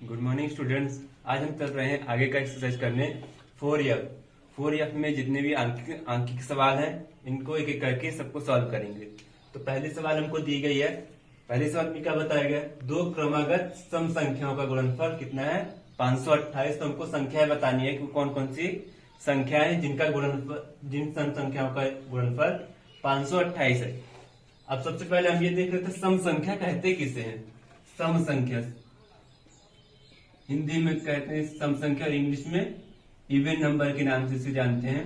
Good morning students. आज हम चल रहे हैं आगे का एक्सरसाइज करने 4F। 4F में जितने भी आंकिक सवाल हैं इनको एक एक करके सबको सॉल्व करेंगे। तो पहले सवाल हमको दी गई है। पहले सवाल में क्या बताया गया? दो क्रमागत सम संख्याओं का गुणनफल कितना है? 528। तो हमको संख्याएं बतानी है कि कौन कौन सी संख्याएं हैं जिन सम संख्याओं का गुणनफल 528 है। अब सबसे पहले हम ये देख रहे थे सम संख्या कहते किसे हैं। सम संख्या हिंदी में कहते हैं सम संख्या और इंग्लिश में इवन नंबर के नाम से इसे जानते हैं।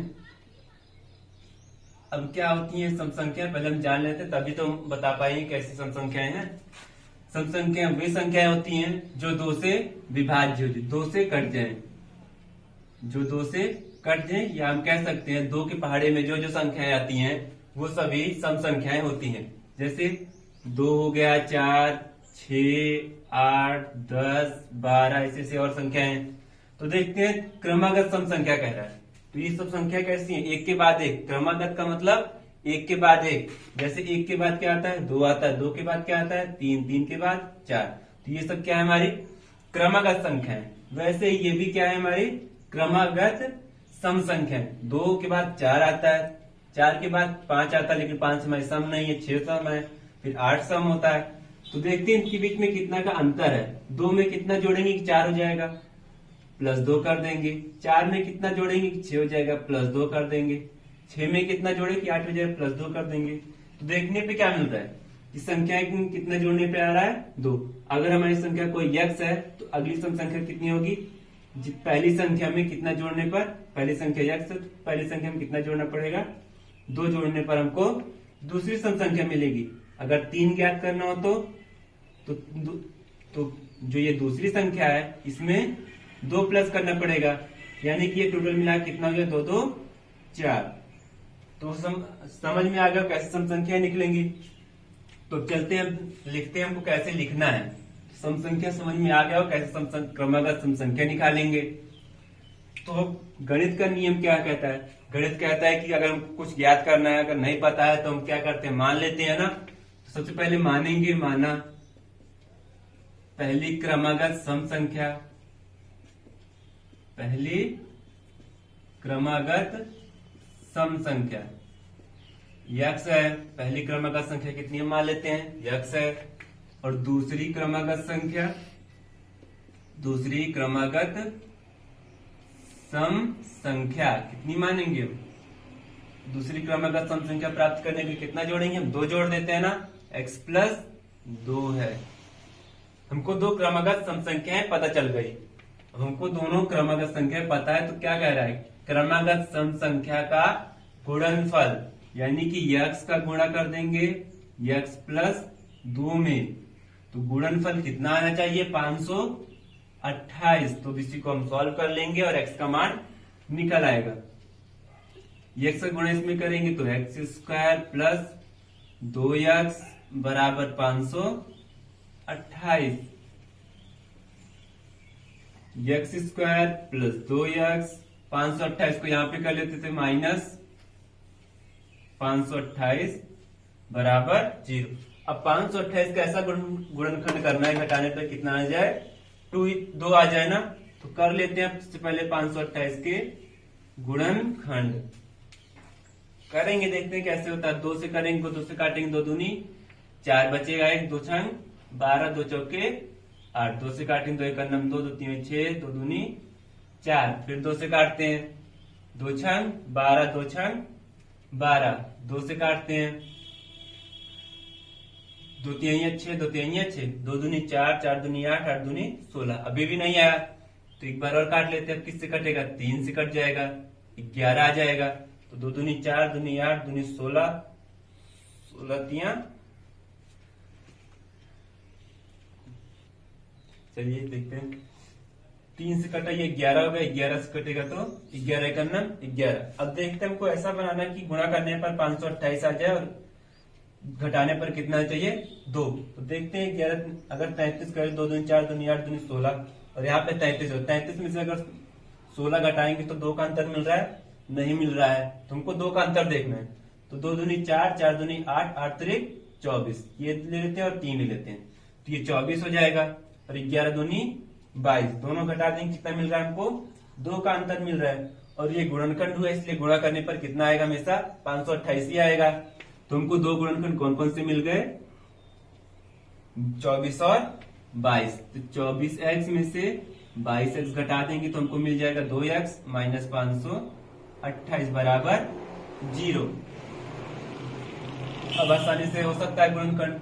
अब क्या होती है सम संख्या, पहले हम जान लेते हैं तभी तो हम बता पाएंगे कैसी सम संख्याएं हैं। सम संख्या वे संख्याएं होती हैं जो दो से विभाज्य हो, दो से कट जाए, जो दो से कट जाए, या हम कह सकते हैं दो के पहाड़े में जो जो संख्याएं आती हैं वो सभी सम संख्याएं होती हैं। जैसे 2 हो गया, 4, 6, 8, 10, 12, ऐसे और संख्याएं। तो देखते हैं क्रमागत सम संख्या कह रहा है। तो ये सब संख्या कैसी है? एक के बाद एक। क्रमागत का मतलब एक के बाद एक। जैसे एक के बाद क्या आता है? 2 आता है। 2 के बाद क्या आता है? 3, 3 के बाद 4। तो ये सब क्या है? हमारी क्रमागत संख्या है। वैसे ये भी क्या है? हमारी क्रमागत सम संख्या है। 2 के बाद 4 आता है, 4 के बाद 5 आता है, लेकिन 5 हमारे सम नहीं है, 6 सम है, फिर 8 सम होता है। तो देखते हैं इनके बीच में कितना का अंतर है। 2 में कितना जोड़ेंगे कि 4 हो जाएगा, प्लस 2 कर देंगे। 4 में कितना जोड़ेंगे कि 6 हो जाएगा, प्लस 2 कर देंगे। 6 में कितना जोड़े कि 8 हो जाएगा, प्लस 2 कर देंगे। तो देखने पे क्या मिल रहा है कि संख्या कितना जोड़ने पे आ रहा है? 2। अगर हमारी संख्या कोई x है तो अगली सम संख्या कितनी होगी? पहली संख्या में कितना जोड़ने पर? पहली संख्या x है तो पहली संख्या में कितना जोड़ना पड़ेगा? 2 जोड़ने पर हमको दूसरी सम संख्या मिलेगी। अगर 3 ज्ञात करना हो तो जो ये दूसरी संख्या है इसमें 2 प्लस करना पड़ेगा, यानी कि ये टोटल मिला कितना हो गया? 2, 2, 4। तो समझ में आ गया कैसे सम संख्या निकलेंगी। तो चलते हैं लिखते हैं हमको कैसे लिखना है। सम संख्या समझ में आ गया हो कैसे क्रमागत सम संख्या निकालेंगे। तो गणित का नियम क्या कहता है? गणित कहता है कि अगर हमको कुछ ज्ञात करना है, अगर नहीं पता है तो हम क्या करते हैं? मान लेते हैं ना। तो सबसे पहले मानेंगे, माना पहली क्रमागत सम संख्या, पहली क्रमागत सम संख्या x है। पहली क्रमागत संख्या कितनी हम मान लेते हैं? x है। और दूसरी क्रमागत संख्या, दूसरी क्रमागत सम संख्या कितनी मानेंगे हम? दूसरी क्रमागत सम संख्या प्राप्त करने के लिए कितना जोड़ेंगे हम? 2 जोड़ देते हैं ना, x प्लस 2 है। हमको 2 क्रमागत सम संख्याएं पता चल गई। अब हमको दोनों क्रमागत संख्याएं पता है तो क्या कह रहा है? क्रमागत सम संख्या का गुणनफल, यानी कि x का गुणा कर देंगे x प्लस 2 में। तो गुणनफल कितना आना चाहिए? 528। तो इसी को हम सॉल्व कर लेंगे और x का मान निकल आएगा। x का गुणा इसमें करेंगे तो x स्क्वायर प्लस 2x बराबर 528। x स्क्वायर प्लस 2x, 528 को यहां पे कर लेते थे माइनस 528 बराबर 0। अब 528 का ऐसा गुणनखंड करना है, घटाने पर कितना आ जाए? 2 आ जाए ना। तो कर लेते हैं सबसे पहले 528 के गुणनखंड करेंगे, देखते हैं कैसे होता है। 2 से करेंगे, 2 से काटेंगे, 2 दूनी 4 बचेगा, 1 2 छंग 12, 2 चौके 8। 2 से काटेंगे, 2 1 9, 2 2 3 6, 2 दूनी 4। फिर 2 से काटते हैं, 2 छंग 12, 2 छंग 12। 2 से काटते हैं, 2 3 6, 2 3 6, 2 दूनी 4, 4 दूनी 8, 8 दूनी 16। अभी भी नहीं आया तो एक बार और काट लेते हैं। अब किससे कटेगा? 3 से कट जाएगा, 11 आ जाएगा। तो 2 दूनी 4, दूनी 8, दूनी 16, 16 तिया। चलिए देखते हैं, 3 से कटा ये 11 हो गया, 11 से कटेगा तो 11 का 11। अब देखते हैं हमको ऐसा बनाना कि गुणा करने पर 528 आ जाए और घटाने पर कितना चाहिए? 2। तो देखते हैं 11 अगर 33 करें, 2 दूनी 4, दूनी 8, दूनी 16 और यहाँ पे 33 हो। 33 में से अगर 16 घटाएंगे तो 2 का अंतर मिल रहा है? नहीं मिल रहा है। तो हमको 2 का अंतर देखना है। तो 2 दूनी 4, 4 दूनी 8, 8 3 24, ये ले लेते हैं और 3 ले लेते हैं तो ये 24 हो जाएगा। और 11 दूनी 22, दोनों घटा देंगे कितना मिल रहा है हमको, 2 का अंतर मिल रहा है। और ये गुणनखंड हुआ इसलिए गुणा करने पर कितना आएगा, हमेशा 528 ही आएगा। तो हमको 2 गुणनखंड कौन कौन से मिल गए, 24 और 22। तो 24x में से 22x घटा देंगे तो हमको मिल जाएगा 2x माइनस 528 बराबर 0। अब आसानी से हो सकता है गुणनखंड,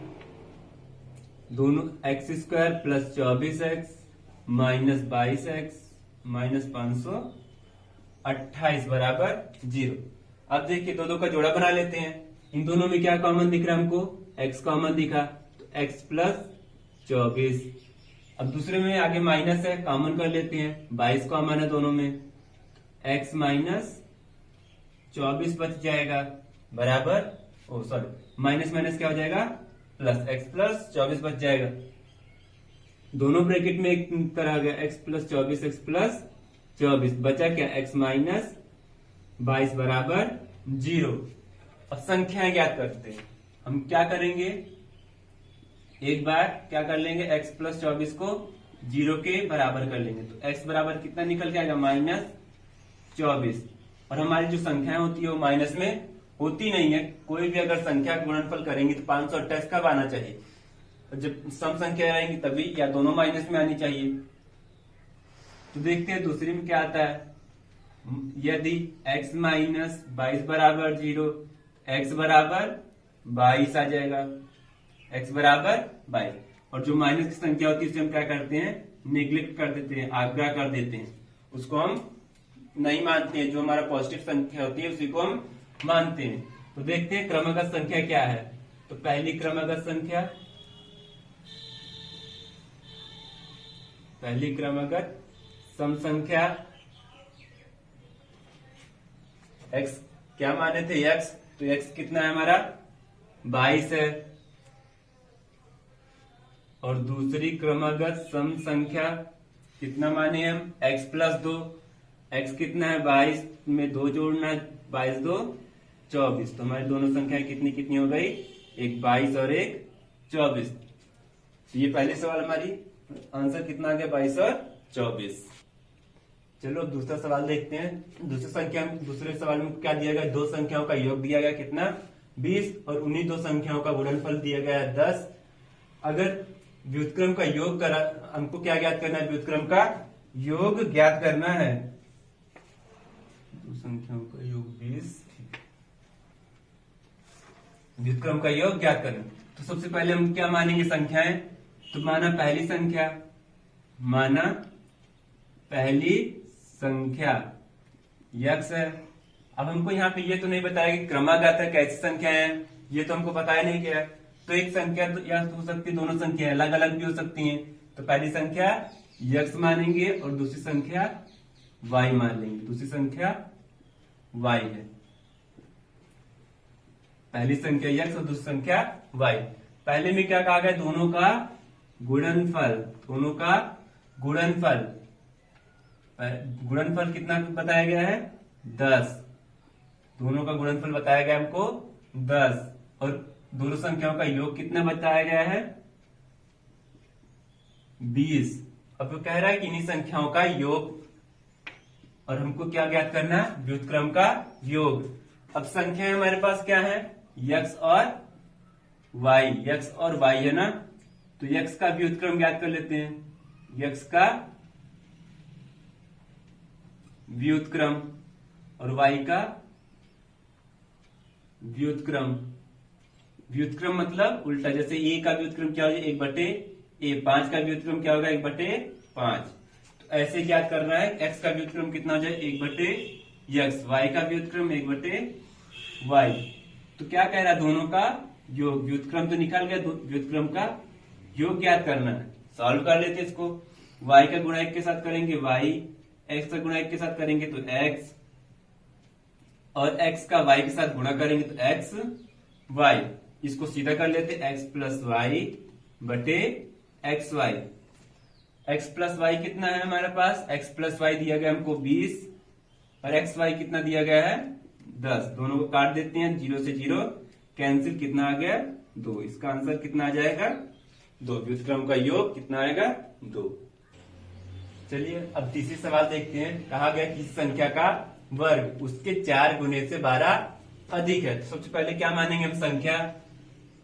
दोनों x² plus 24x minus 22x minus 528 बराबर 0। अब देखिए दो का जोड़ा बना लेते हैं। इन दोनों में क्या कॉमन दिख रहा है हमको, x कॉमन दिखा, तो x प्लस 24। अब दूसरे में आगे माइनस है, कॉमन कर लेते हैं, 22 कॉमन है दोनों में, x माइनस 24 बच जाएगा बराबर, माइनस माइनस क्या हो जाएगा प्लस, x प्लस 24 बच जाएगा। दोनों ब्रैकेट में एक तरह आ गया, x प्लस 24 x प्लस 24 बचा क्या, x माइनस 22 बराबर 0। अब संख्याएं ज्ञात करते हैं। हम क्या करेंगे, एक बार क्या कर लेंगे, x प्लस 24 को 0 के बराबर कर लेंगे, तो x बराबर कितना निकल के आएगा, माइनस 24। और हमारी जो संख्याएं होती है वो माइनस में होती नहीं है। कोई भी अगर संख्या का गुणनफल करेंगे तो 528 कब आना चाहिए, जब सम संख्या आएंगी तभी, या दोनों माइनस में आनी चाहिए। तो देखते हैं दूसरी में क्या आता है, यदि x माइनस 22 बराबर 0, x बराबर 22 आ जाएगा, x बराबर 22। और जो माइनस की संख्या होती है उसे हम क्या करते हैं, निग्लेक्ट कर देते हैं, आग्रह कर देते हैं, उसको हम नहीं मानते हैं। जो हमारा पॉजिटिव संख्या होती है उसी को हम मानते हैं। तो देखते हैं क्रमागत संख्या क्या है। तो पहली क्रमागत संख्या, पहली क्रमागत सम संख्या, x क्या माने थे, x, तो x कितना है हमारा 22 है। और दूसरी क्रमागत सम संख्या कितना माने हम, x प्लस 2, x कितना है 22 में 2 जोड़ना है, 22 2 24। तो हमारी दोनों संख्याएं कितनी कितनी हो गई, एक 22 और एक 24। तो ये पहले सवाल हमारी आंसर कितना आ गया, 22 और 24। चलो अब दूसरा सवाल देखते हैं। दूसरे सवाल में क्या दिया गया, दो संख्याओं का योग दिया गया कितना, 20, और उन्हीं दो संख्याओं का गुणनफल दिया गया है 10। अगर व्युत्क्रम का योग करा, हमको क्या ज्ञात करना है, व्युत्क्रम का योग ज्ञात करना है। दो संख्याओं का योग 20, व्युत्क्रम का योग ज्ञात करना। तो सबसे पहले हम क्या मानेंगे संख्याएं, तो माना पहली संख्या, माना पहली संख्या x है। अब हमको यहाँ पे ये तो नहीं बताया कि क्रमागत है, कैसी संख्या है, ये तो हमको बताया नहीं क्या है। तो एक संख्या तो या तो हो सकती है, दोनों संख्या अलग अलग भी हो सकती हैं। तो पहली संख्या x मानेंगे और दूसरी संख्या y मान लेंगे। दूसरी संख्या y है, पहली संख्या x और दूसरी संख्या y। पहले में क्या कहा गया, दोनों का गुणनफल, दोनों का गुणनफल, गुणनफल कितना बताया गया है 10। दोनों का गुणनफल बताया गया हमको 10, और दोनों संख्याओं का योग कितना बताया गया है 20। अब वो कह रहा है कि इन्हीं संख्याओं का योग, और हमको क्या ज्ञात करना है, व्युत्क्रम का योग। अब संख्याएं हमारे पास क्या है, x और y, x और y है ना। तो x का व्युत्क्रम ज्ञात कर लेते हैं, x का व्युत्क्रम और y का व्युत्क्रम। व्युत्क्रम मतलब उल्टा, जैसे a का व्युत्क्रम क्या हो जाए 1/a, 5 का व्युत्क्रम क्या होगा 1/5। तो ऐसे ज्ञात करना है, x का व्युत्क्रम कितना हो जाए 1/x, y का व्युत्क्रम 1/y। तो क्या कह रहा है, दोनों का योग, व्युत्क्रम तो निकल गया, व्युत्क्रम का योग ज्ञात करना है। सॉल्व कर लेते इसको, y का गुणा 1 के साथ करेंगे y, x का गुणा 1 के साथ करेंगे तो x, और x का y के साथ गुणा करेंगे तो x y। इसको सीधा कर लेते, x प्लस वाई बटे x y. x plus y कितना है हमारे पास, x प्लस वाई दिया गया हमको 20, और एक्स वाई कितना दिया गया है 10। दोनों को काट देते हैं, 0 से 0 कैंसिल, कितना आ गया 2। इसका आंसर कितना आ जाएगा 2। व्युत्क्रम का योग कितना आएगा 2। चलिए अब तीसरी सवाल देखते हैं। कहा गया कि संख्या का वर्ग उसके 4 गुने से 12 अधिक है। तो सबसे पहले क्या मानेंगे हम? संख्या,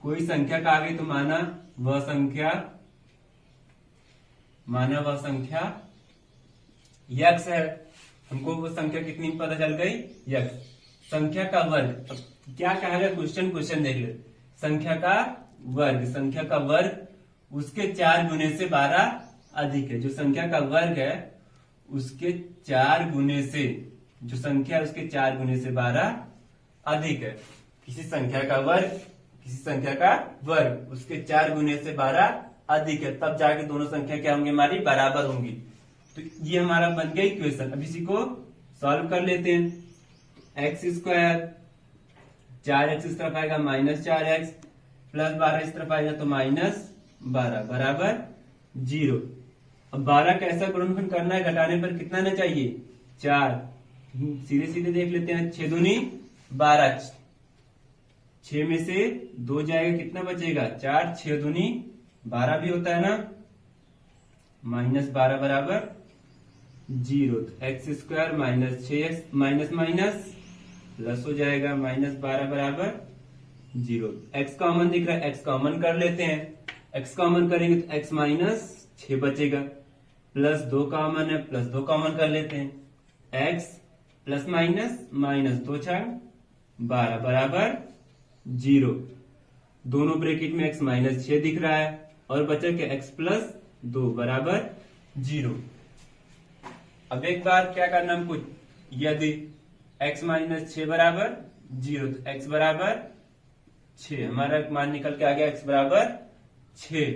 कोई संख्या का आगे तो माना वह संख्या यक्स है। हमको वो संख्या कितनी पता चल गई? यक्स। संख्या का वर्ग, अब क्या कहा गया? क्वेश्चन देख ले। संख्या का वर्ग उसके 4 गुने से 12 अधिक है। जो संख्या का वर्ग है उसके 4 गुने से, जो संख्या है उसके 4 गुने से 12 अधिक है। किसी संख्या का वर्ग उसके 4 गुने से 12 अधिक है, तब जाके दोनों संख्या क्या होंगी? हमारी बराबर होंगी। तो ये हमारा बन गया इक्वेशन। अब इसी को सॉल्व कर लेते हैं। एक्स स्क्वायर 4x इस तरफ आएगा -4x प्लस 12 इस तरफ आएगा तो -12 बराबर 0। अब 12 कैसा गुणनखंड करना है? घटाने पर कितना आना चाहिए? 4। सीधे देख लेते हैं। 6 दूनी 12, 6 में से 2 जाएगा, कितना बचेगा? 4। 6 दूनी 12 भी होता है ना, -12 बराबर 0। X square -6x minus plus हो जाएगा -12 बराबर 0। एक्स कॉमन दिख रहा है, एक्स कॉमन कर लेते हैं। एक्स कॉमन करेंगे तो x -6 बचेगा, प्लस 2 कॉमन है, प्लस 2 कॉमन कर लेते हैं। x प्लस माइनस 2 4 12 बराबर 0। दोनों ब्रैकेट में x -6 दिख रहा है और बचा के x प्लस 2 बराबर 0। अब एक बार क्या करना हमको? यदि x -6 बराबर 0 तो x बराबर 6, हमारा मान निकल के आ गया x बराबर 6।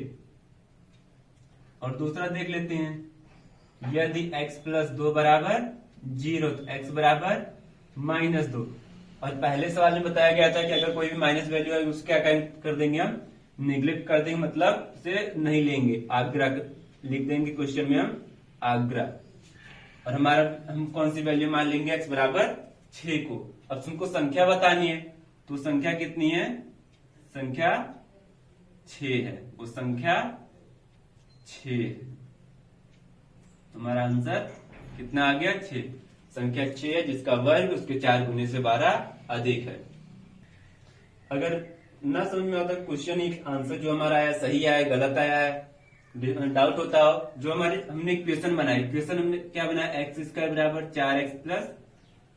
और दूसरा देख लेते हैं। यदि x प्लस 2 बराबर 0 तो x बराबर -2। और पहले सवाल में बताया गया था कि अगर कोई भी माइनस वैल्यू है उसको क्या कर देंगे? हम निग्लेक्ट कर देंगे, मतलब उसे नहीं लेंगे, आग्रह लिख देंगे क्वेश्चन में हम आग्रह। और हम कौन सी वैल्यू मान लेंगे? x बराबर 6 को। अब तुमको संख्या बतानी है, तो संख्या कितनी है? संख्या 6 है, वो संख्या 6 है। तुम्हारा आंसर कितना आ गया? 6। संख्या 6 है जिसका वर्ग उसके 4 गुने से 12 अधिक है। अगर ना समझ में आता क्वेश्चन, एक आंसर जो हमारा आया सही आया गलत आया है, डाउट होता हो, जो हमने इक्वेशन बनाई, इक्वेशन हमने क्या बनाया? एक्स स्क्वायर बराबर 4x प्लस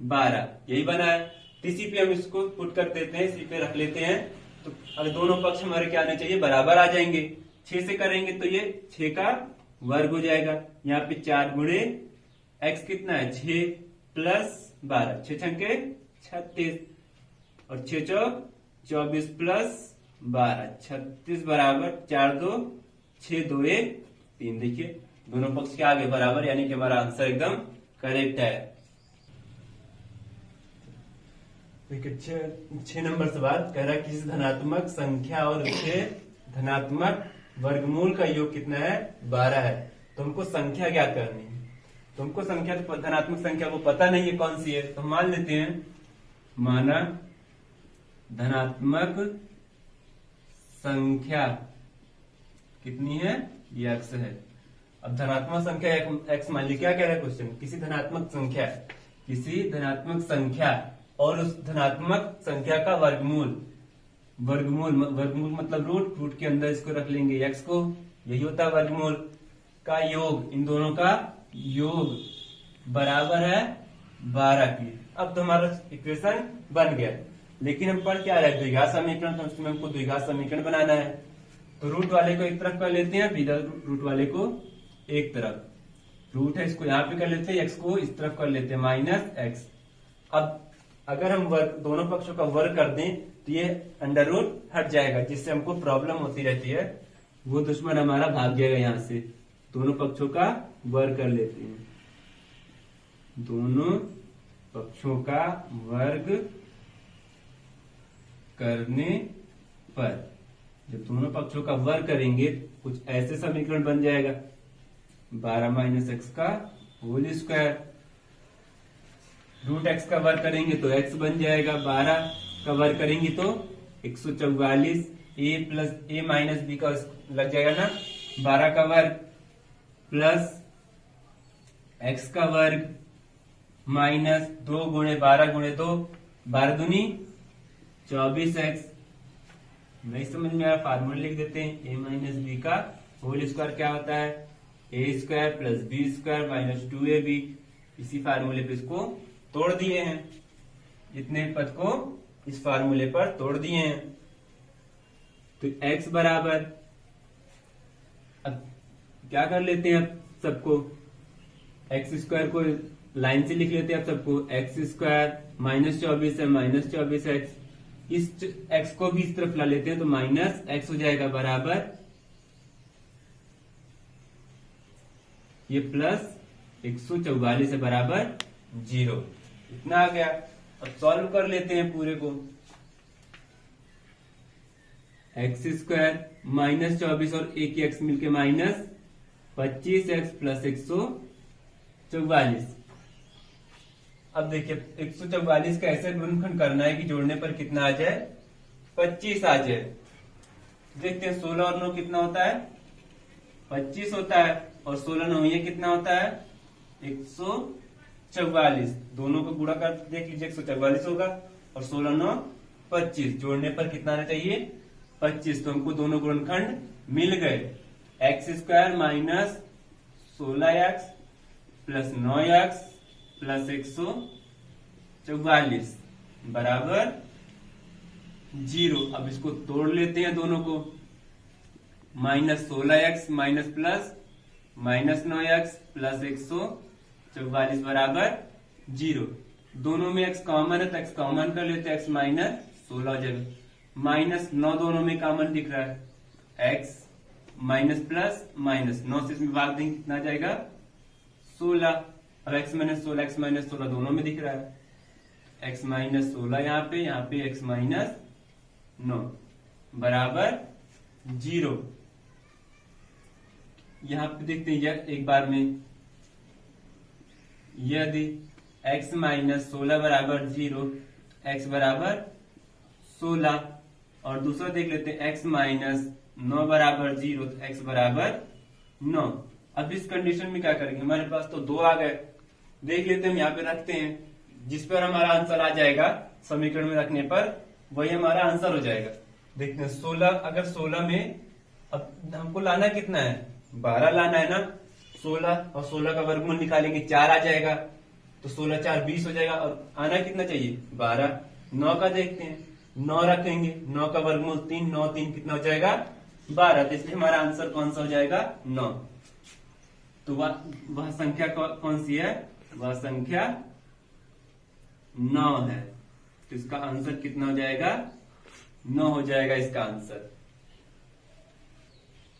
12, यही बनाया। इसी पे हम इसको पुट कर देते हैं, इसी पे रख लेते हैं। तो अगर दोनों पक्ष हमारे क्या आने चाहिए? बराबर आ जाएंगे। 6 से करेंगे तो ये 6 का वर्ग हो जाएगा। यहाँ पे 4 गुणे x कितना है? 6 प्लस 12, 6 छंके 36 और 6 चौक 24 प्लस 12 36 बराबर 4 2 6 2 1 3। देखिए दोनों पक्ष के आगे बराबर, यानी कि हमारा आंसर एकदम करेक्ट है। देखिए 6 नंबर सवाल कह रहा है कि किसी धनात्मक संख्या और उसके धनात्मक वर्गमूल का योग कितना है? 12 है। तुमको संख्या क्या करनी है? तुमको संख्या तो धनात्मक संख्या वो पता नहीं है कौन सी है, तो मान लेते हैं, माना धनात्मक संख्या कितनी है? ये x है। अब धनात्मक संख्या x मान ली, क्या कह रहा है क्वेश्चन? किसी धनात्मक संख्या और उस धनात्मक संख्या का वर्गमूल मतलब रूट के अंदर इसको रख लेंगे x को, यही होता है वर्गमूल का योग। इन दोनों का योग बराबर है 12 की। अब तो हमारा इक्वेशन बन गया, लेकिन हम पढ़ क्या रहे? द्विघात समीकरण, तो उसमें हमको द्विघात समीकरण बनाना है। तो रूट वाले को एक तरफ कर लेते हैं, इधर रूट वाले को एक तरफ। रूट है इसको यहाँ पे कर लेते हैं, एक्स को इस तरफ कर लेते हैं -x। अब अगर हम दोनों पक्षों का वर्ग कर दें तो ये अंडर रूट हट जाएगा, जिससे हमको प्रॉब्लम होती रहती है। वो दुश्मन हमारा भाग जाएगा यहाँ से। दोनों पक्षों का वर्ग कर लेते हैं। दोनों पक्षों का वर्ग करने पर, जब दोनों पक्षों का वर्ग करेंगे कुछ ऐसे समीकरण बन जाएगा। 12 - x का होल स्क्वायर, रूट x का वर्ग करेंगे तो x बन जाएगा। 12 का वर्ग करेंगे तो 144 a plus a minus b का लग जाएगा ना, 12 का वर्ग प्लस एक्स का वर्ग माइनस 2 गुणे 12 गुणे 2, 12 दूनी 24x। नहीं समझ में आया, फार्मूला लिख देते हैं। a माइनस बी का होल स्क्वायर क्या होता है, A square plus B square minus 2ab। इसी फार्मूले पे इसको तोड़ दिए हैं, इतने पद को इस फार्मूले पर तोड़ दिए हैं। तो x बराबर, अब क्या कर लेते हैं, अब सबको एक्स स्क्वायर को लाइन से लिख लेते हैं। अब सबको एक्स स्क्वायर माइनस 24 है, माइनस 24x। इस x को भी इस तरफ ला लेते हैं तो माइनस x हो जाएगा, बराबर ये प्लस 144 है बराबर 0। इतना आ गया। अब सॉल्व कर लेते हैं पूरे को। एक्स स्क्वायर माइनस 24 और एक एक्स मिलके माइनस 25x प्लस 144। अब देखिए 144 का ऐसे गुणनखंड करना है कि जोड़ने पर कितना आ जाए, 25 आ जाए। देखते हैं 16 और 9 कितना होता है, 25 होता है, और 16 9 ये कितना होता है, 144। दोनों को गुणा कर देख लीजिए, 144 होगा और 16 9 25। जोड़ने पर कितना आना चाहिए, 25। तो हमको दोनों गुणनखंड मिल गए। X square minus 16x plus 9x plus 144 बराबर 0। अब इसको तोड़ लेते हैं दोनों को। Minus 16x minus plus minus 9x plus 144 बराबर 0। दोनों में x कॉमन है तो x कॉमन कर लेते हैं, x माइनस 16 हो जाएगा। माइनस 9 दोनों में कॉमन दिख रहा है, x माइनस प्लस माइनस 9 से इसमें भाग देंगे कितना जाएगा, 16। अब x माइनस 16 x माइनस 16 दोनों में दिख रहा है, x माइनस 16 यहाँ पे x माइनस 9 बराबर 0। यहाँ पे देखते हैं एक बार में, यदि x माइनस 16 बराबर 0, x बराबर 16। और दूसरा देख लेते हैं x माइनस 9 बराबर 0, तो x बराबर 9। अब इस कंडीशन में क्या करेंगे, हमारे पास तो 2 आ गए। देख लेते हैं, हम यहाँ पे रखते हैं, जिस पर हमारा आंसर आ जाएगा समीकरण में रखने पर वही हमारा आंसर हो जाएगा। देखते हैं 16, अगर 16 में अब हमको लाना कितना है, 12 लाना है ना। 16 और 16 का वर्गमूल निकालेंगे 4 आ जाएगा, तो 16 4 20 हो जाएगा। और आना कितना चाहिए, 12। 9 का देखते हैं, 9 रखेंगे, 9 का वर्गमूल 3, 9 3 कितना हो जाएगा, 12। तो इसलिए हमारा आंसर कौन सा हो जाएगा, 9। तो वह संख्या कौन सी है, वह संख्या 9 है। तो इसका आंसर कितना हो जाएगा, 9 हो जाएगा इसका आंसर।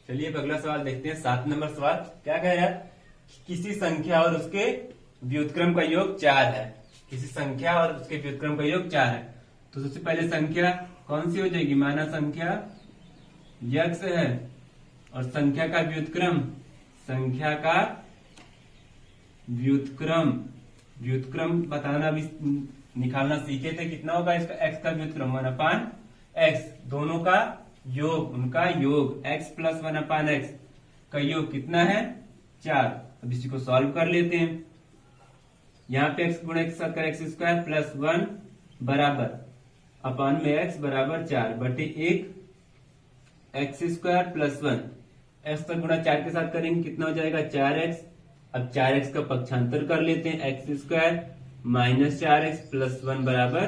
चलिए अब अगला सवाल देखते हैं। 7 नंबर सवाल क्या कह रहा है, किसी संख्या और उसके व्युत्क्रम का योग 4 है। किसी संख्या और उसके व्युत्क्रम का योग 4 है। तो सबसे पहले संख्या कौन सी हो जाएगी, माना संख्या x है, और संख्या का व्युत्क्रम, संख्या का व्युत्क्रम बताना भी निकालना सीखे थे। कितना होगा इसका, x का व्युत्क्रम 1/x, दोनों का योग, उनका योग x प्लस 1/x का योग कितना है, 4। अब इसी को सॉल्व कर लेते हैं। यहाँ पे x गुणा x कर x स्क्वायर प्लस 1 बराबर अपान में x बराबर 4 बटे 1 x स्क्वायर प्लस 1। x का गुणा 4 के साथ करेंगे कितना हो जाएगा, 4x। अब 4x का पक्षांतर कर लेते हैं, x square minus 4x plus 1 बराबर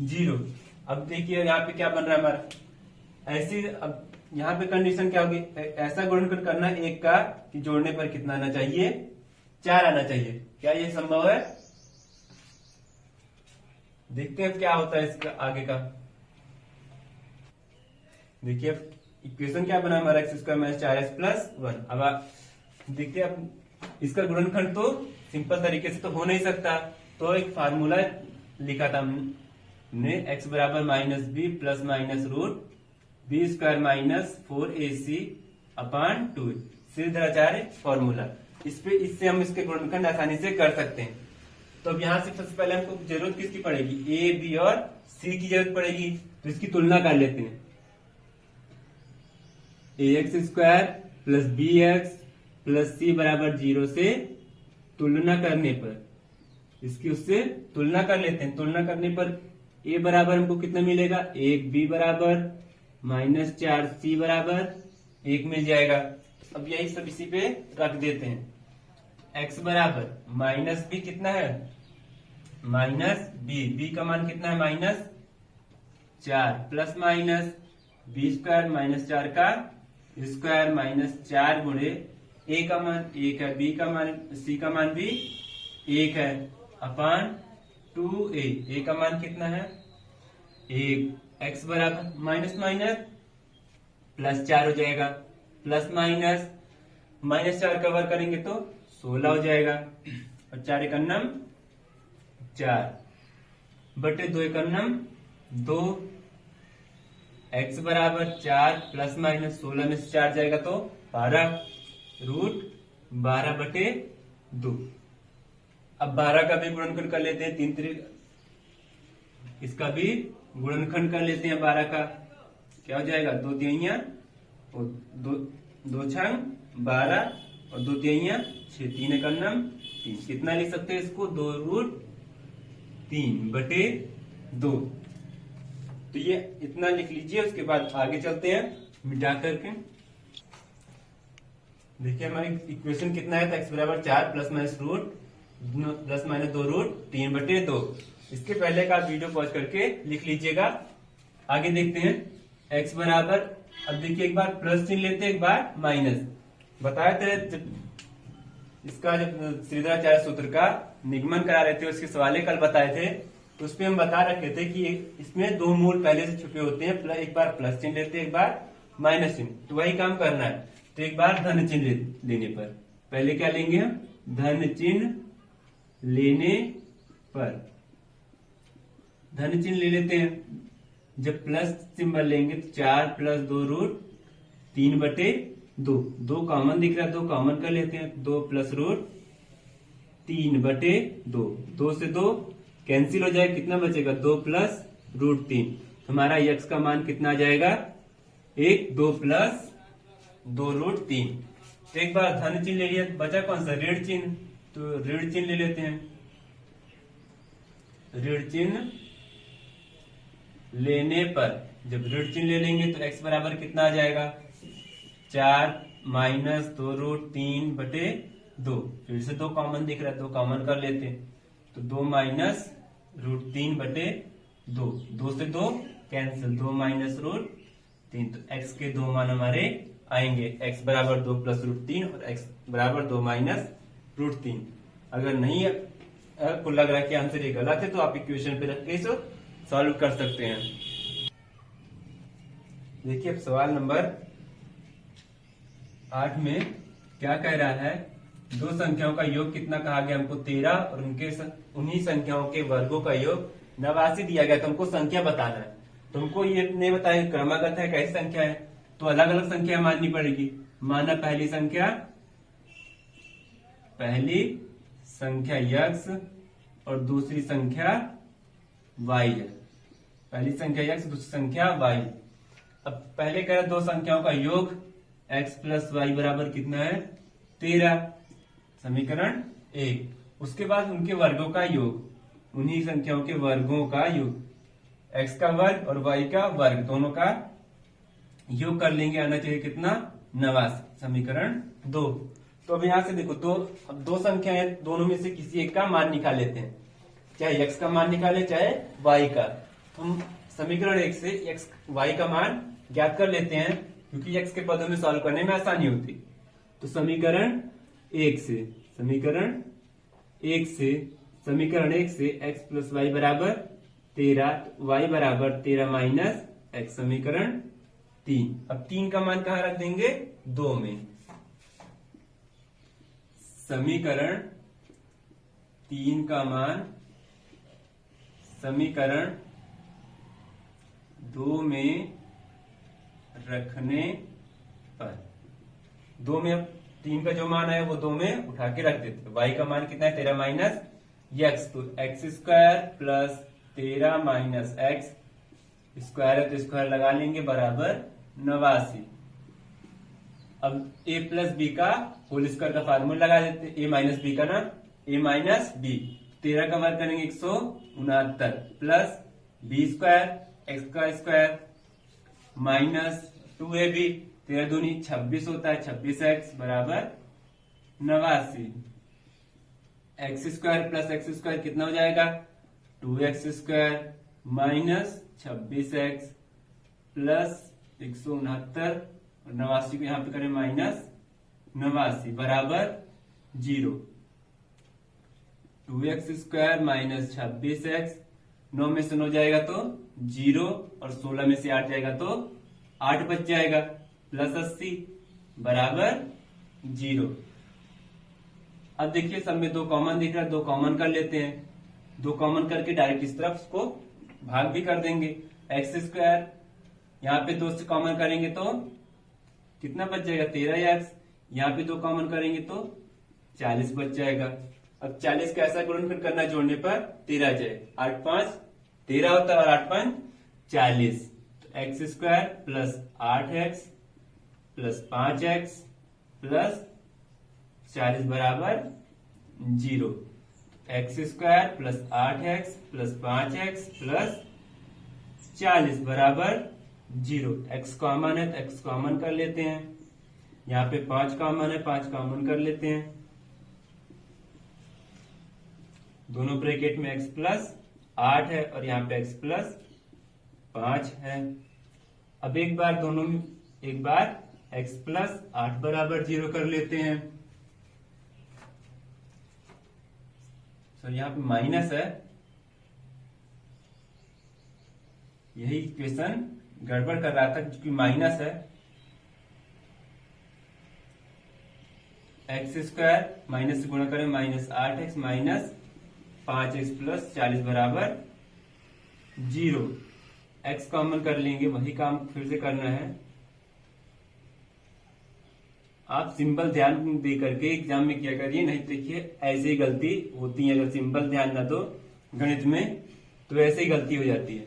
0। अब देखिए यहाँ पे क्या बन रहा है हमारा, ऐसी अब यहाँ पे कंडीशन क्या होगी, ऐसा गुणनखंड करना है एक का कि जोड़ने पर कितना आना चाहिए, 4 आना चाहिए। क्या ये संभव है, देखते हैं क्या होता है इसका आगे का। देखिए अब इक्वेशन क्या बना हमारा, x square minus 4x plus 1। अब देखिए अब इसका गुणनखंड तो सिंपल तरीके से तो हो नहीं सकता, तो एक फार्मूला लिखा था हमने, x बराबर minus b plus minus root b square minus 4ac upon 2 Sridharacharya formula. इससे हम इसके गुणनखंड आसानी से कर सकते हैं। तो अब यहाँ से सबसे पहले हमको जरूरत किसकी पड़ेगी, a b और c की जरूरत पड़ेगी। तो इसकी तुलना कर लेते हैं, ax square plus bx plus c बराबर 0 से तुलना करने पर, इसकी उससे तुलना कर लेते हैं। तुलना करने पर a बराबर हमको कितना मिलेगा, 1b बराबर -4c बराबर 1 मिल जाएगा। अब यही सब इसी पे रख देते हैं। x बराबर -b कितना है, -b, b का मान कितना है -4, प्लस माइनस b स्क्वायर -4 का स्क्वायर -4 गुणे a का मान 1 है, b का मान c का मान भी 1 है, अपान 2a, a का मान कितना है 1, x बराबर माइनस माइनस +4 हो जाएगा, प्लस माइनस -4 कवर करेंगे तो 16 हो जाएगा, और 4 एकन्नम 4 बटे 2 एकन्नम 2, x बराबर 4 प्लस माइनस 16 में से 4 जाएगा तो 12, रूट 12 बटे 2। अब 12 का भी गुणनखंड कर लेते हैं, 3 तरीके इसका भी गुणनखंड कर लेते हैं। 12 का क्या हो जाएगा, 2 तिहाइयां और 2 छंग 12 और 2 तिहाइयां 6, 3 एकन्नम 3। कितना लिख सकते हैं इसको, 2 रूट 3 बटे 2। तो ये इतना लिख लीजिए। उसके बाद आगे चलते हैं मिटा करके। देखिए हमारी इक्वेशन कितना है, तो x बराबर 4 प्लस माइनस 2 रूट 3 बटे 2। इसके पहले का आप वीडियो पॉज करके लिख लीजिएगा। आगे देखते हैं x बराबर, अब देखिए एक बार प्लस चिन्ह लेते हैं, एक बार माइनस। बताए थे इसका जब श्रीधराचार्य सूत्र का निगमन करा रहे थे, उसके सवाले कल बताए थे, तो उसमें हम बता रखे थे कि इसमें 2 मूल पहले से छुपे होते हैं। एक बार प्लस चिन्ह लेते हैं, एक बार माइनस चिन्ह, तो वही काम करना है। तो एक बार धन चिन्ह लेने पर, पहले क्या लेंगे हम, धन चिन्ह लेने पर, धन चिन्ह ले लेते हैं। जब प्लस सिंबल लेंगे तो 4 प्लस 2 रूट 3 बटे 2, 2 कॉमन दिख रहा है, 2 कॉमन कर लेते हैं, 2 प्लस रूट 3 बटे 2, 2 से 2 कैंसिल हो जाएगा, कितना बचेगा, 2 प्लस रूट 3। हमारा यक्स का मान कितना आ जाएगा, 1, 2 प्लस 2 रूट 3। तो एक बार धन चिन्ह ले लिया, बचा कौन सा, ऋण चिन्ह, तो ऋण चिन्ह ले लेते हैं। ऋण चिन्ह लेने पर, जब ऋण चिन्ह ले लेंगे तो x बराबर कितना आ जाएगा, 4 माइनस 2 रूट 3 बटे 2। फिर से 2 कॉमन दिख रहा है, 2 कॉमन कर लेते हैं, तो 2 माइनस रूट 3 बटे 2, 2 से 2 कैंसिल, 2 माइनस रूट 3। तो x के 2 मान हमारे आएंगे, x बराबर 2 प्लस रूट 3 और x बराबर 2 माइनस रूट 3। अगर नहीं आपको लग रहा है कि आंसर ये गलत है, तो आप इक्वेशन पे रख के इसे सॉल्व कर सकते हैं। देखिए अब सवाल नंबर 8 में क्या कह रहा है, दो संख्याओं का योग कितना कहा गया हमको, 13, और उन्हीं संख्याओं के वर्गों का योग 89 दिया गया। तुमको संख्या बताना है, तुमको ये नहीं बताया क्रमागत है कैसी संख्या है, तो अलग अलग संख्या माननी पड़ेगी। माना पहली संख्या x और दूसरी संख्या y है, पहली संख्या x, दूसरी संख्या y। अब पहले कह रहे दो संख्याओं का योग x प्लस वाई बराबर कितना है, 13, समीकरण 1। उसके बाद उनके वर्गों का योग, उन्हीं संख्याओं के वर्गों का योग, x का वर्ग और y का वर्ग, दोनों का योग कर लेंगे, आना चाहिए कितना, 89, समीकरण 2। तो अब यहां से देखो, अब दो संख्याएं, दोनों में से किसी एक का मान निकाल लेते हैं, चाहे x का मान निकाले चाहे y का। हम समीकरण 1 से y का मान ज्ञात कर लेते हैं, क्योंकि x के पदों में सॉल्व करने में आसानी होती। तो समीकरण 1 से x प्लस वाई बराबर 13, y बराबर 13 माइनस x, समीकरण 3। अब 3 का मान कहाँ रख देंगे, 2 में। समीकरण 3 का मान समीकरण 2 में रखने पर, 2 में, अब 3 का जो मान है वो 2 में उठा के रख देते। y का मान कितना है, 13 माइनस x, तो x square plus 13 minus x square है, तो स्क्वायर लगा लेंगे, बराबर 89। अब a प्लस बी का होल स्क्वायर का फार्मूला लगा देते, a माइनस बी का ना, ए माइनस बी, 13 का वर्ग करेंगे 169 प्लस बी स्क्वायर एक्स का स्क्वायर माइनस 2ab, 13 दूनी 26 होता है, 26x बराबर 89। X square plus x square कितना हो जाएगा 2x square minus 26x plus 169 और 89 को यहाँ पे करें माइनस 89 बराबर 0। 2x स्क्वायर माइनस 26x, 9 में से 9 जाएगा तो 0 और 16 में से 8 जाएगा तो 8 बच जाएगा प्लस 80 बराबर 0। अब देखिए सब में 2 कॉमन दिख रहा है, 2 कॉमन कर लेते हैं। 2 कॉमन करके डायरेक्ट इस तरफ उसको भाग भी कर देंगे। एक्स स्क्वायर यहाँ पे 2 से कॉमन करेंगे तो कितना बच जाएगा 13x, यहाँ पे 2 कॉमन करेंगे तो 40 बच जाएगा। अब 40 का ऐसा गुणनफल करना जोड़ने पर 13 जाए, 8 5 13 होता है और 8 5 40। तो x square plus 8x plus 5x plus 40 बराबर 0। X square plus 8x plus 5x plus 40 बराबर 0। एक्स कॉमन है तो एक्स कॉमन कर लेते हैं, यहाँ पे 5 कॉमन है, 5 कॉमन कर लेते हैं। दोनों ब्रैकेट में x प्लस 8 है और यहाँ पे x प्लस 5 है। अब एक बार दोनों में एक बार x प्लस 8 बराबर 0 कर लेते हैं। सर यहाँ पे माइनस है, यही इक्वेशन गड़बड़ कर रहा था क्योंकि माइनस है। एक्स स्क्वायर माइनस से गुणा करें minus 8x minus 5x plus 40 बराबर 0। एक्स कॉमन कर लेंगे, वही काम फिर से करना है। आप सिंबल ध्यान दे करके एग्जाम में क्या करिए, नहीं देखिए ऐसे ही गलती होती है। अगर सिंबल ध्यान ना दो गणित में तो ऐसे ही गलती हो जाती है।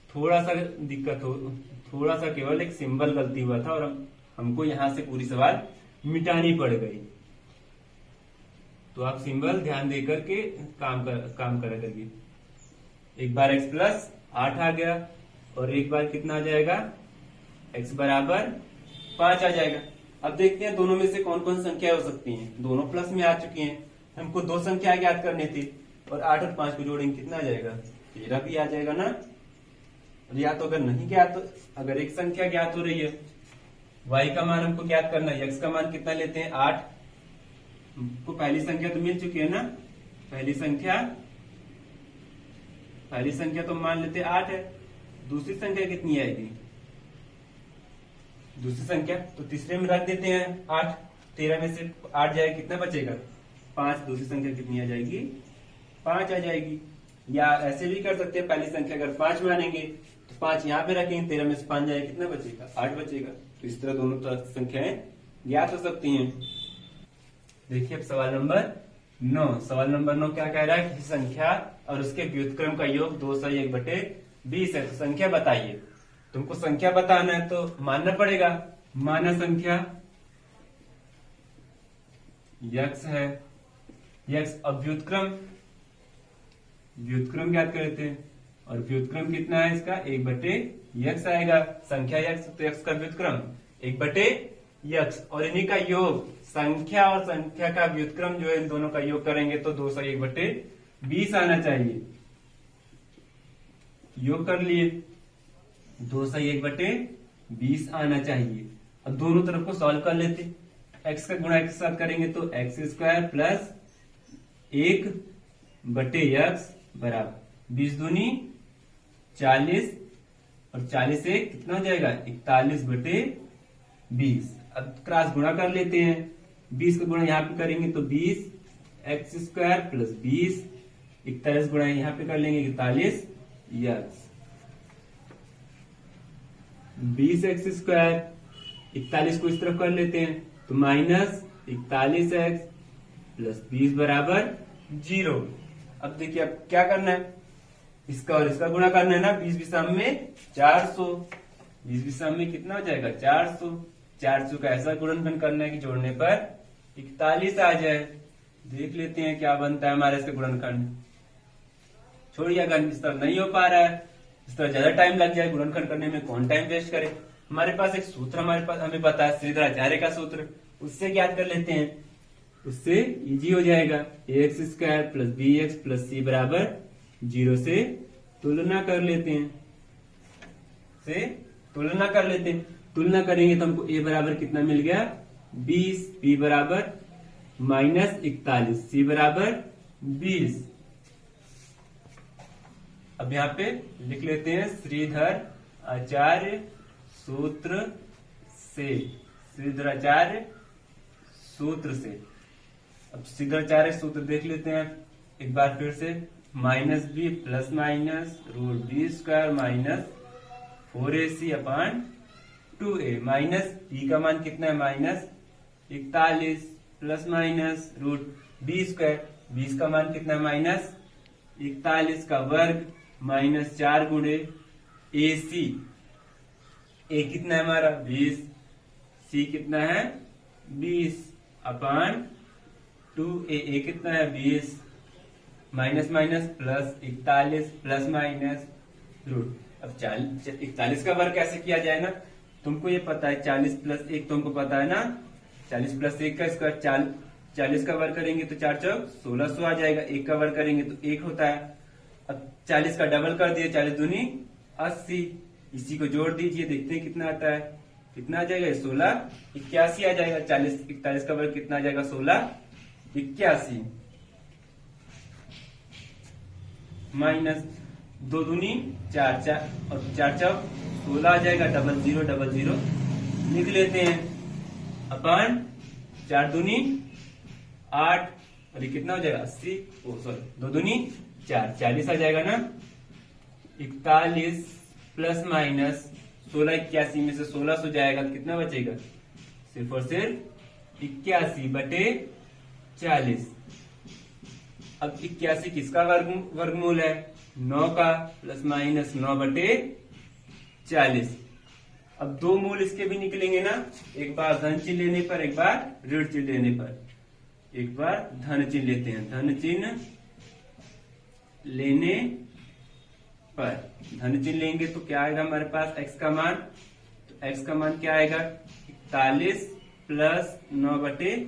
थोड़ा सा दिक्कत हो, थोड़ा सा केवल एक सिंबल गलती हुआ था और हमको यहां से पूरी सवाल मिटानी पड़ गई। तो आप सिंबल ध्यान दे करके काम करा करिए। एक बार x प्लस 8 आ गया और एक बार कितना आ जाएगा x बराबर 5 आ जाएगा। अब देखते हैं दोनों में से कौन कौन संख्या हो सकती हैं। दोनों प्लस में आ चुकी हैं, हमको 2 संख्या ज्ञात करनी थी और 8 और 5 को जोड़ेंगे कितना आ जाएगा 13 भी आ जाएगा ना। और या तो अगर नहीं ज्ञात, तो अगर एक संख्या ज्ञात हो रही है, y का मान हमको ज्ञात करना है, x का मान कितना लेते हैं 8। हमको पहली संख्या तो मिल चुकी है ना, पहली संख्या तो मान लेते 8 है। दूसरी संख्या कितनी आएगी, दूसरी संख्या तो तीसरे में रख देते हैं 8। 13 में से 8 जाएगा कितना बचेगा 5। दूसरी संख्या कितनी आ जाएगी 5 आ जाएगी। या ऐसे भी कर सकते हैं, पहली संख्या अगर 5 मानेंगे तो 5 यहाँ पे रखेंगे, 13 में से 5 जाएगा कितना बचेगा 8 बचेगा। तो इस तरह दोनों तरह संख्याएं ज्ञात हो सकती हैं। देखिए अब सवाल नंबर 9। सवाल नंबर 9 क्या कह रहा है, किसी संख्या और उसके व्युत्क्रम का योग 2/1/20 है। तो संख्या बताइए। तुमको संख्या बताना है तो मानना पड़ेगा, माना संख्या x है, x। अब व्युत्क्रम ज्ञात कर लेते हैं और व्युत्क्रम कितना है इसका 1/x आएगा। संख्या x तो x का व्युत्क्रम 1/x और इन्हीं का योग संख्या और संख्या का व्युत्क्रम जो है इन दोनों का योग करेंगे तो 2/1/20 आना चाहिए। योग कर लिए 2/1/20 आना चाहिए। अब दोनों तरफ को सॉल्व कर लेते, x का गुणा x के साथ करेंगे तो x स्क्वायर प्लस 1/x बराबर 20 दूनी 40 और 40 से कितना हो जाएगा 41/20। अब क्रॉस गुणा कर लेते हैं, 20 का गुणा यहाँ पे करेंगे तो 20 x स्क्वायर प्लस 20, 41 गुणा यहाँ पे कर लेंगे 41 x। 20x स्क्वायर 41 को इस तरफ कर लेते हैं तो माइनस 41x प्लस 20 बराबर 0। अब देखिए अब क्या करना है, इसका और इसका गुणा करना है ना। 20 विषम में 400, 20 विषम में कितना हो जाएगा 400। 400 का ऐसा गुणनफल करना है कि जोड़ने पर 41 आ जाए। देख लेते हैं क्या बनता है हमारे इसके गुणनखंड। छोड़िए, अगर इस तरह नहीं हो पा रहा है, इस तरह ज्यादा टाइम लग जाए गुणनखंड करने में, कौन टाइम वेस्ट करे। हमारे पास एक सूत्र हमें पता है, श्रीधराचार्य का सूत्र, उससे ज्ञात कर लेते हैं। उससे इजी हो जाएगा। ax² plus bx plus c बराबर 0 से तुलना कर लेते हैं। तुलना करेंगे तो हमको a बराबर कितना मिल गया 20, b बराबर -41, c बराबर 20। अब यहाँ पे लिख लेते हैं श्रीधर आचार्य सूत्र से, श्रीधराचार्य सूत्र से। अब श्रीधराचार्य सूत्र देख लेते हैं एक बार फिर से। -b plus minus √b² minus 4ac upon 2a, minus b का मान कितना है -41 प्लस माइनस √b², 20 का मान कितना है -41 का वर्ग -4 गुणे ac। a कितना है हमारा 20, c कितना है 20 अपॉन 2a कितना है 20, minus minus plus 41 plus minus root. अब 41 का वर्ग कैसे किया जाए ना, तुमको ये पता है 40 प्लस 1 तुमको पता है ना, 40 प्लस 1 का स्क्वायर 40 का वर्ग करेंगे तो 4 चौक 1600 आ जाएगा, 1 का वर्ग करेंगे तो 1 होता है। अब 40 का डबल कर दिए, 40 दूनी 80, इसी को जोड़ दीजिए, देखते हैं कितना आता है। कितना आ जाएगा 16 81 आ जाएगा। 40 41 का वर्ग कितना आ जाएगा 16 81 माइनस 2 दूनी 4 4 और 4 चौक 16 आ जाएगा, 0000 लिख लेते हैं अपन 4 दूनी 8 और ये कितना हो जाएगा 80, 2 दूनी 4 40 आ जाएगा ना। 41 प्लस माइनस 16 81 में से 16 हो जाएगा तो कितना बचेगा, सिर्फ और सिर्फ 81/40। अब 81 किसका वर्गमूल है 9 का, प्लस माइनस 9/40। अब दो मूल इसके भी निकलेंगे ना, एक बार धन चिन्ह लेने पर, एक बार ऋण चिन्ह लेने पर। एक बार धन चिन्ह लेते हैं, धन चिन्ह लेने पर, धन चिन्ह लेंगे तो क्या आएगा हमारे पास x का मान, तो x का मान क्या आएगा 41 प्लस 9/40।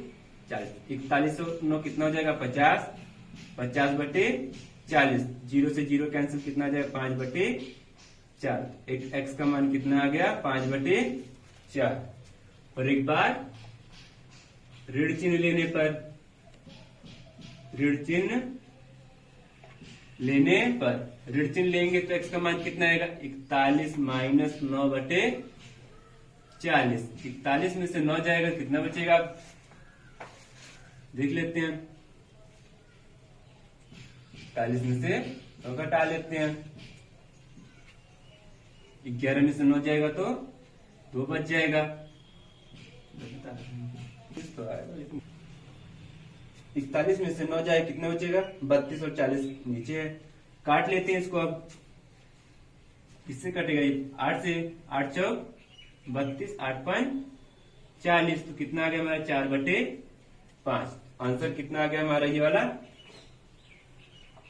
41 और 9 कितना हो जाएगा 50, 50/40। 0 से 0 कैंसिल, कितना आ जाएगा 5/4। एक x का मान कितना आ गया 5/4। और एक बार ऋण चिन्ह लेने पर, ऋण चिन्ह लेने पर, ऋण चिन्ह लेंगे तो x का मान कितना आएगा 41 माइनस 9/40। 41 में से 9 जाएगा, कितना बचेगा देख लेते हैं। 41 में से 9 घटा लेते हैं, 11 में से 9 जाएगा तो 2 बच जाएगा। 41 में से 9 जाए कितना बचेगा 32 और 40 नीचे है, काट लेते हैं इसको। अब किससे कटेगा 8 से, 8 चौक 32, 8 5 40, तो कितना आ गया हमारा 4/5। आंसर कितना आ गया हमारा ये वाला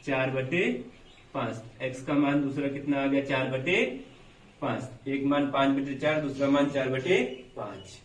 4/5। x का मान दूसरा कितना आ गया 4/5। एक मान 5/4, दूसरा मान 4/5।